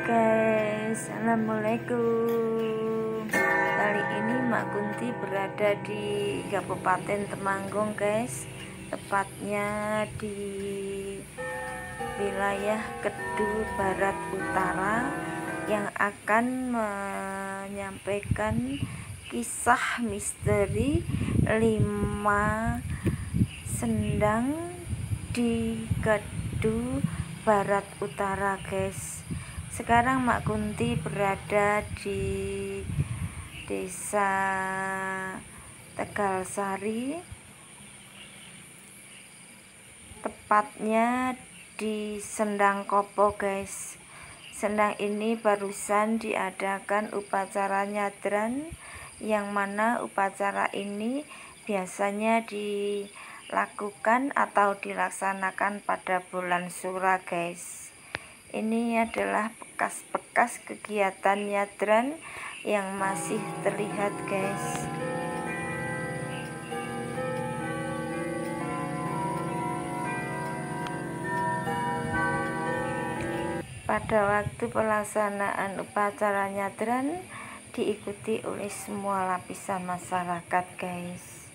Guys, assalamualaikum. Kali ini Mak Kunti berada di Kabupaten Temanggung, guys. Tepatnya di wilayah Kedu Barat Utara, yang akan menyampaikan kisah misteri 5 sendang di Kedu Barat Utara, guys. Sekarang Mak Kunti berada di Desa Tegalsari, tepatnya di Sendang Kopo, guys. Sendang ini barusan diadakan upacara nyadran, yang mana upacara ini biasanya dilakukan atau dilaksanakan pada bulan Sura, guys. Ini adalah bekas-bekas kegiatan nyadran yang masih terlihat, guys. Pada waktu pelaksanaan upacara nyadran diikuti oleh semua lapisan masyarakat, guys.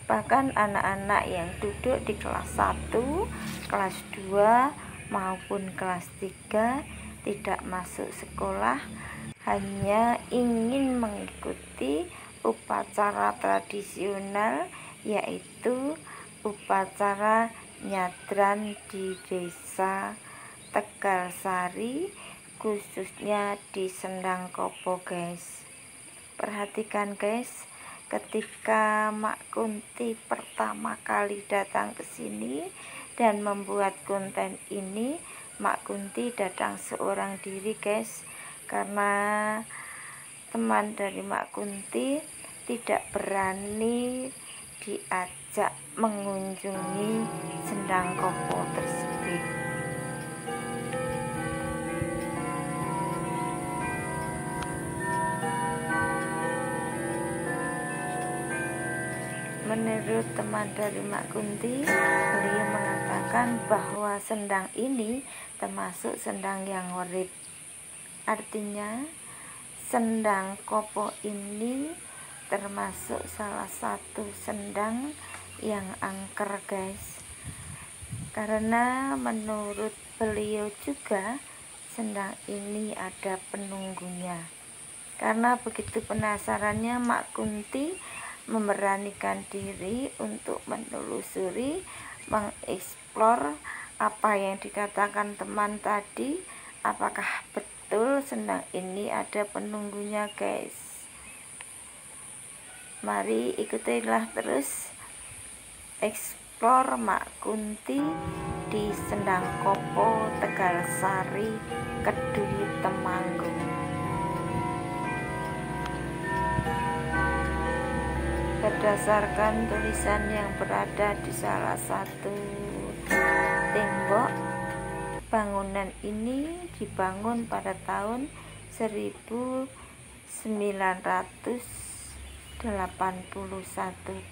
Bahkan anak-anak yang duduk di kelas 1, kelas 2 maupun kelas 3 tidak masuk sekolah, hanya ingin mengikuti upacara tradisional, yaitu upacara nyadran di Desa Tegalsari, khususnya di Sendang Kopo, guys. Perhatikan, guys, ketika Mak Kunti pertama kali datang ke sini dan membuat konten ini, Mak Kunti datang seorang diri, guys, karena teman dari Mak Kunti tidak berani diajak mengunjungi Sendang Kopo tersebut. Menurut teman dari Mak Kunti, beliau mengatakan bahwa sendang ini termasuk sendang yang urip. Artinya, Sendang Kopo ini termasuk salah satu sendang yang angker, guys. Karena menurut beliau juga, sendang ini ada penunggunya. Karena begitu penasarannya, Mak Kunti memberanikan diri untuk menelusuri, mengeksplor apa yang dikatakan teman tadi, apakah betul sendang ini ada penunggunya, guys. Mari ikutilah terus eksplor Mak Kunti di Sendang Kopo, Tegalsari, Kedu, Temanggung. Berdasarkan tulisan yang berada di salah satu tembok, bangunan ini dibangun pada tahun 1981,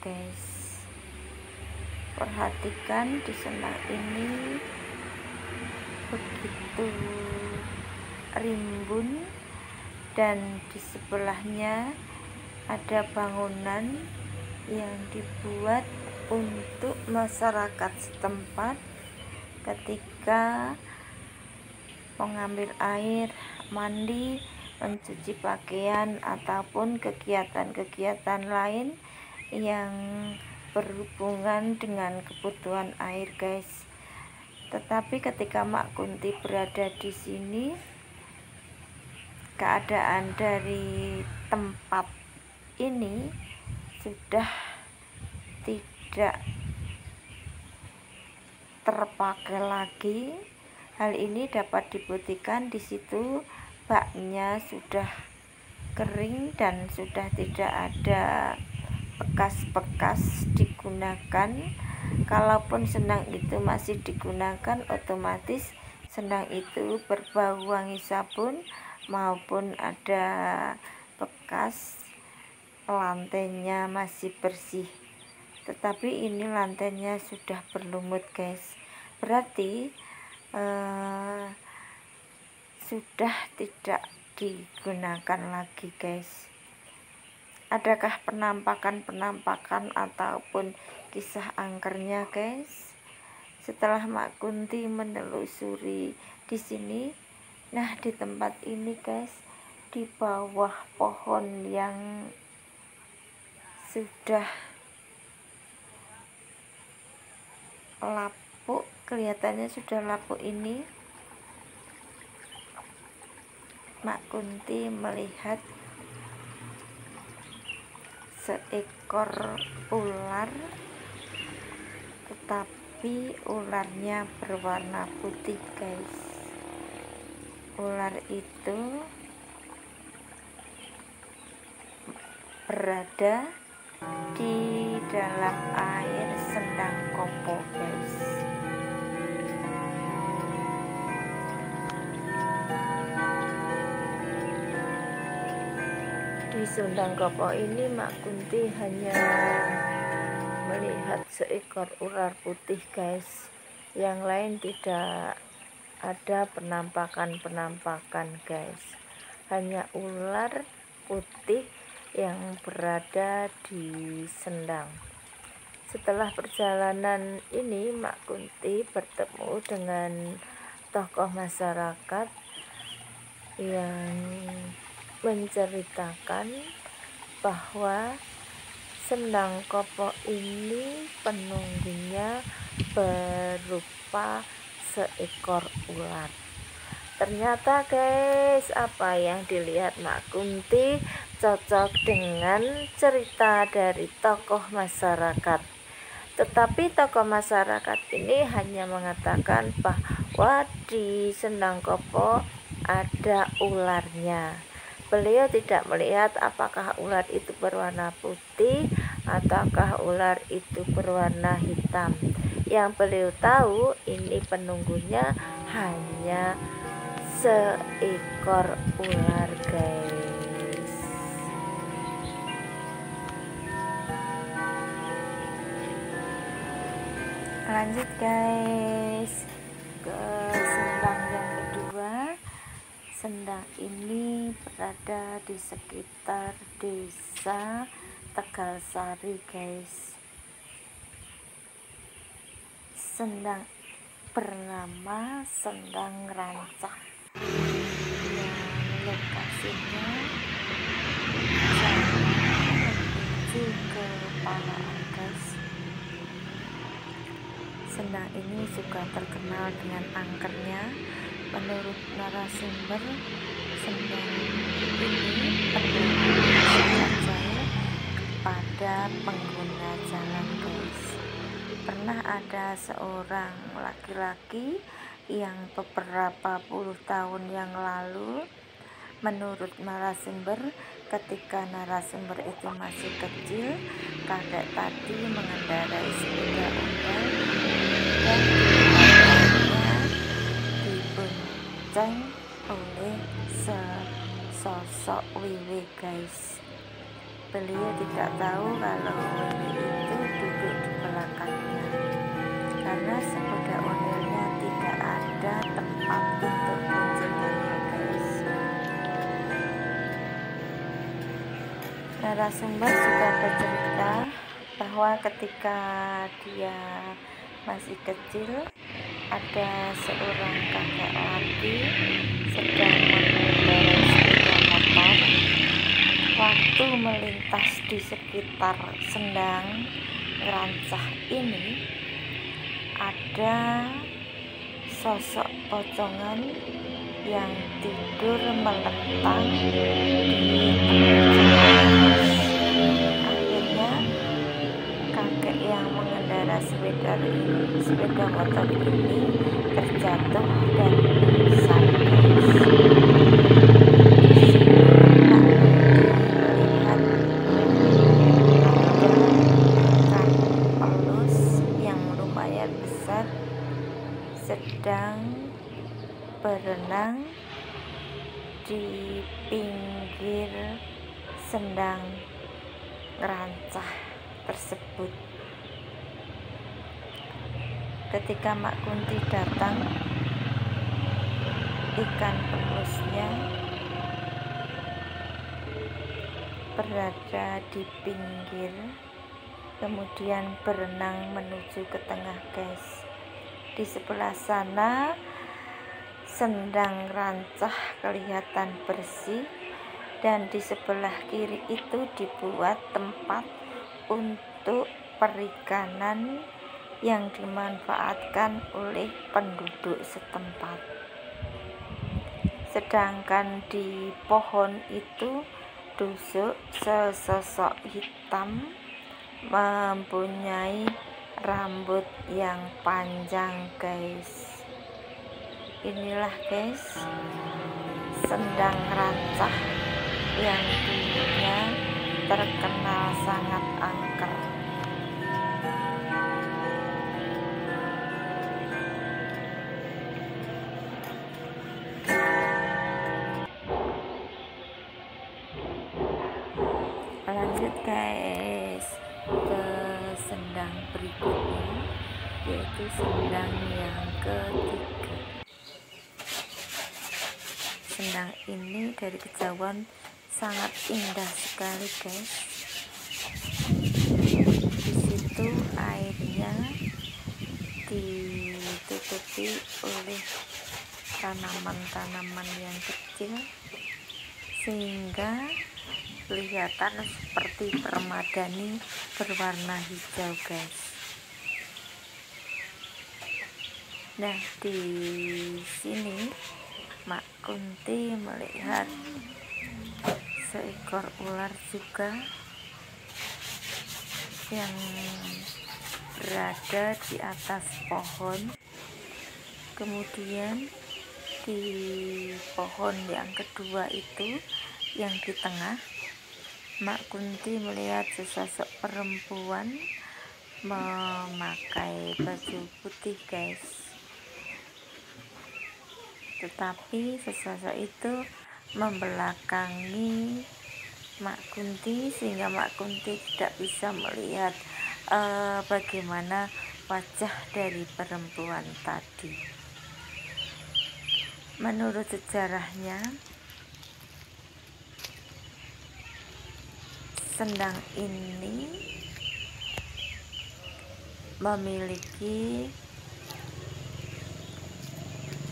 guys. Perhatikan di sendang ini begitu rimbun, dan di sebelahnya ada bangunan yang dibuat untuk masyarakat setempat ketika mengambil air, mandi, mencuci pakaian, ataupun kegiatan-kegiatan lain yang berhubungan dengan kebutuhan air, guys. Tetapi ketika Mak Kunti berada di sini, keadaan dari tempat ini sudah tidak terpakai lagi. Hal ini dapat dibuktikan di situ baknya sudah kering dan sudah tidak ada bekas-bekas digunakan. Kalaupun sendang itu masih digunakan, otomatis sendang itu berbau wangi sabun maupun ada bekas lantainya masih bersih. Tetapi ini lantainya sudah berlumut, guys. Berarti sudah tidak digunakan lagi, guys. Adakah penampakan ataupun kisah angkernya, guys? Setelah Mak Kunti menelusuri di sini, nah di tempat ini, guys, di bawah pohon yang sudah lapuk, kelihatannya sudah lapuk ini, Mak Kunti melihat seekor ular, tetapi ularnya berwarna putih, guys. Ular itu berada di dalam air Sendang Kopo, guys. Di Sendang Kopo ini Mak Kunti hanya melihat seekor ular putih, guys. Yang lain tidak ada penampakan, guys. Hanya ular putih yang berada di Sendang. Setelah perjalanan ini, Mak Kunti bertemu dengan tokoh masyarakat yang menceritakan bahwa Sendang Kopo ini penunggunya berupa seekor ular. Ternyata, guys, apa yang dilihat Mak Kunti cocok dengan cerita dari tokoh masyarakat. Tetapi tokoh masyarakat ini hanya mengatakan bahwa di Sendang Kopo ada ularnya. Beliau tidak melihat apakah ular itu berwarna putih ataukah ular itu berwarna hitam. Yang beliau tahu ini penunggunya hanya seekor ular, guys. Lanjut, guys, ke Sendang yang kedua. Sendang ini berada di sekitar desa Tegalsari, guys. Sendang bernama Sendang Rancah, yang lokasinya menuju ke Panaan, guys. Sendang ini juga terkenal dengan angkernya. Menurut narasumber, Sendang ini penuh jaya kepada pengguna jalan, guys. Pernah ada seorang laki-laki yang beberapa puluh tahun yang lalu, menurut narasumber, ketika narasumber itu masih kecil, kakek tadi mengendarai sepeda ontel dan dibonceng oleh sesosok wewe, guys. Beliau tidak tahu kalau wewe itu duduk di belakangnya, karena sepeda ontelnya tidak ada tempat untuk boncengannya, guys. Narasumber juga bercerita bahwa ketika dia masih kecil, ada seorang kakek laki sedang mengendarai sepeda motor. Waktu melintas di sekitar Sendang Rancah ini, ada sosok pocongan yang tidur melentang di tengah jalan. Akhirnya kakek yang mengendarai sepeda motor ini terjatuh dan pingsan, guys. Ikan pelus yang lumayan besar sedang berenang di pinggir Sendang Rancah tersebut. Ketika Mak Kunti datang ikan pelusnya berada di pinggir, kemudian berenang menuju ke tengah, guys. Di sebelah sana sendang rancah kelihatan bersih, dan di sebelah kiri itu dibuat tempat untuk perikanan yang dimanfaatkan oleh penduduk setempat. Sedangkan di pohon itu duduk sesosok hitam mempunyai rambut yang panjang, guys. Inilah, guys, sendang rancah yang dulunya terkenal sangat angker. Lanjut, guys, ke sendang berikutnya, yaitu sendang yang ketiga. Sendang ini dari kejauhan sangat indah sekali, guys. Di situ airnya ditutupi oleh tanaman-tanaman yang kecil sehingga kelihatan seperti permadani berwarna hijau, guys. Nah, di sini Mak Kunti melihat seekor ular juga yang berada di atas pohon. Kemudian di pohon yang kedua itu, yang di tengah, Mak Kunti melihat sesosok perempuan memakai baju putih, guys. Tetapi sesosok itu membelakangi Mak Kunti sehingga Mak Kunti tidak bisa melihat bagaimana wajah dari perempuan tadi. Menurut sejarahnya, sendang ini memiliki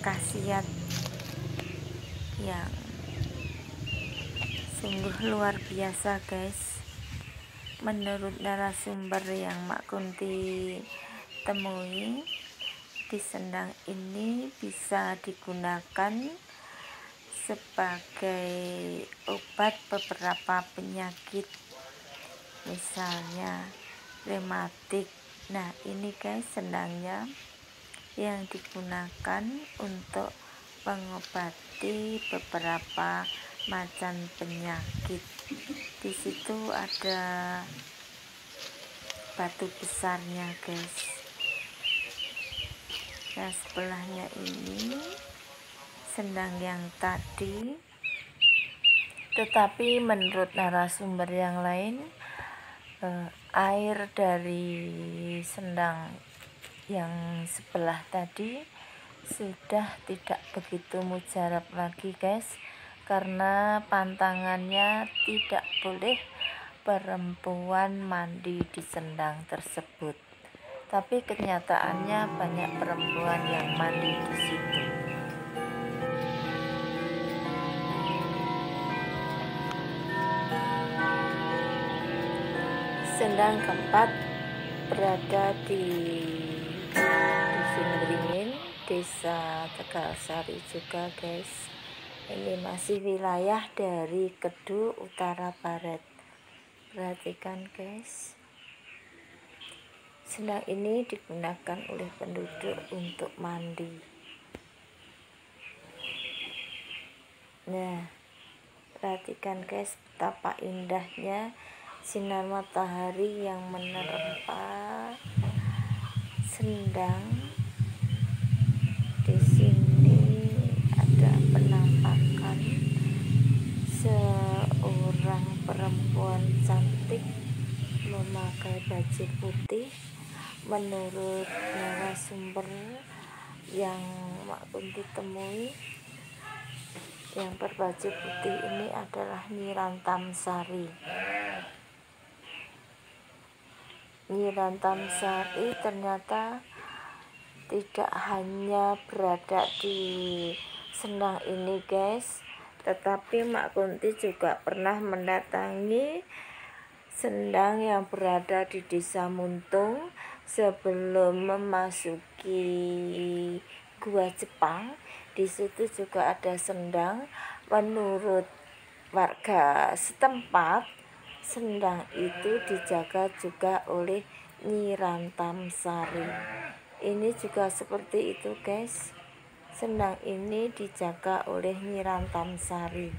khasiat yang sungguh luar biasa, guys. Menurut narasumber yang Mak Kunti temui, di sendang ini bisa digunakan sebagai obat beberapa penyakit, misalnya rematik. Nah, ini, guys, sendangnya yang digunakan untuk mengobati beberapa macam penyakit. Di situ ada batu besarnya, guys. Nah, sebelahnya ini sendang yang tadi, tetapi menurut narasumber yang lain, air dari sendang yang sebelah tadi sudah tidak begitu mujarab lagi, guys, karena pantangannya tidak boleh perempuan mandi di sendang tersebut. Tapi kenyataannya banyak perempuan yang mandi di situ. Sendang keempat berada di Dusun Beringin, Desa Tegalsari juga, guys. Ini masih wilayah dari Kedu Utara Barat. Perhatikan, guys. Sendang ini digunakan oleh penduduk untuk mandi. Nah, perhatikan, guys, betapa indahnya sinar matahari yang menerpa sendang. Di sini ada penampakan seorang perempuan cantik memakai baju putih. Menurut narasumber yang Mak Kunti temui, Yang berbaju putih ini adalah Nyi Rantamsari. Nyi Rantamsari ternyata tidak hanya berada di Sendang ini guys, tetapi Mak Kunti juga pernah mendatangi Sendang yang berada di Desa Muntung sebelum memasuki Gua Jepang. Di situ juga ada sendang. Menurut warga setempat, sendang itu dijaga juga oleh Nyi Rantamsari. Ini juga seperti itu guys. Sendang ini dijaga oleh Nyi Rantamsari.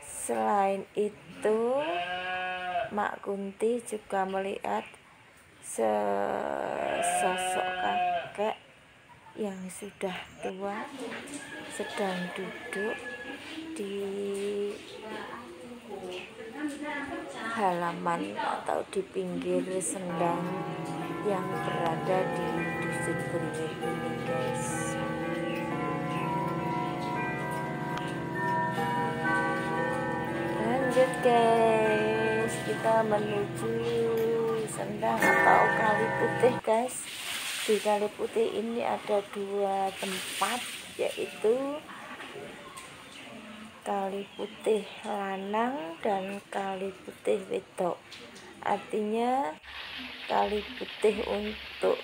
Selain itu, Mak Kunti juga melihat sesosok kakek yang sudah tua sedang duduk di halaman atau di pinggir sendang yang berada di Dusun Beringin ini guys. Lanjut guys, kita menuju sendang atau Kali Putih guys. Di Kali Putih ini ada dua tempat, yaitu Kali Putih Lanang dan Kali Putih Wedok. Artinya Kali Putih untuk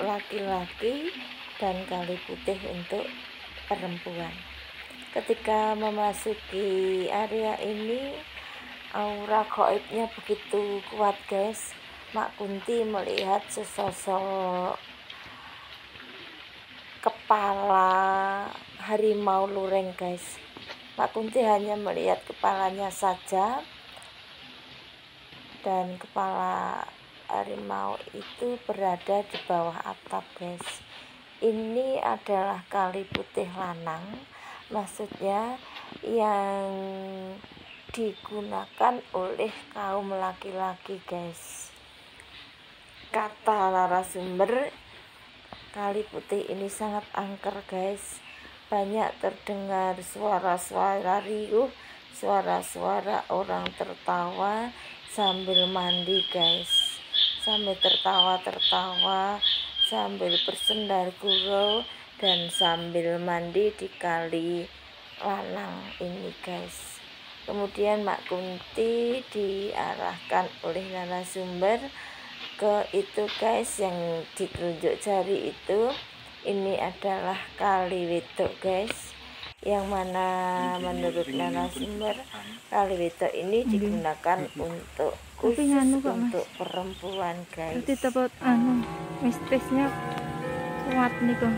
laki-laki dan Kali Putih untuk perempuan. Ketika memasuki area ini, aura gaibnya begitu kuat guys. Mak Kunti melihat sesosok kepala harimau luring guys. Mak Kunti hanya melihat kepalanya saja, dan kepala harimau itu berada di bawah atap guys. Ini adalah Kali Putih Lanang, maksudnya yang digunakan oleh kaum laki-laki guys. Kata narasumber, Kali Putih ini sangat angker guys. Banyak terdengar suara-suara riuh, suara-suara orang tertawa sambil mandi guys. Sambil tertawa-tertawa, sambil bersendar gurau, dan sambil mandi di Kali Lanang ini guys. Kemudian Mak Kunti diarahkan oleh narasumber ke itu guys, yang ditunjuk jari itu. Ini adalah Kali Wedok guys, yang mana menurut narasumber Kali Wedok ini digunakan untuk khusus untuk perempuan guys. Nanti dapat mistisnya kuat nih kok.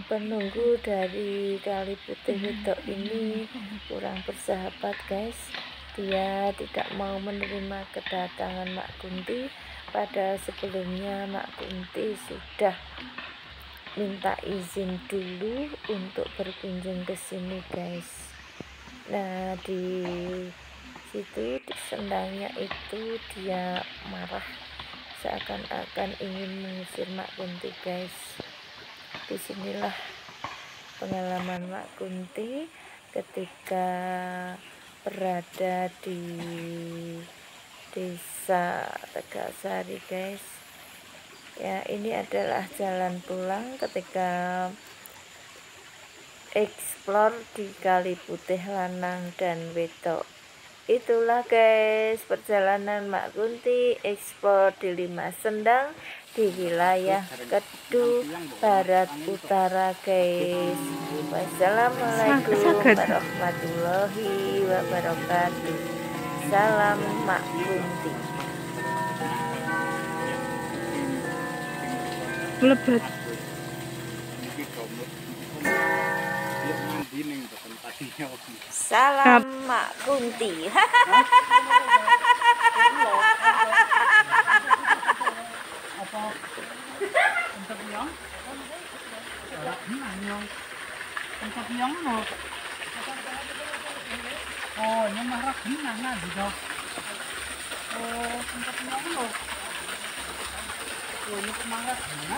Penunggu dari Kali Putih Wedok ini kurang bersahabat guys. Dia tidak mau menerima kedatangan Mak Kunti, pada sebelumnya Mak Kunti sudah minta izin dulu untuk berkunjung ke sini guys. Nah, di situ di sendangnya itu dia marah, seakan-akan ingin mengusir Mak Kunti guys. Disinilah pengalaman Mak Kunti ketika berada di Desa Tegasari guys. Ya, ini adalah jalan pulang ketika explore di Kali Putih Lanang dan Wedok. Itulah guys perjalanan Mak Kunti explore di 5 sendang di wilayah Kedu Barat Utara guys. Wassalamualaikum warahmatullahi wabarakatuh. Salam Mak Kunti. Lebet. Salam Mak Kunti. Apa? Untuk yang? tempat yang lo. Oh, ini marah gimana gitu? Oh, tempat yang lo. Oh, ini marah gimana?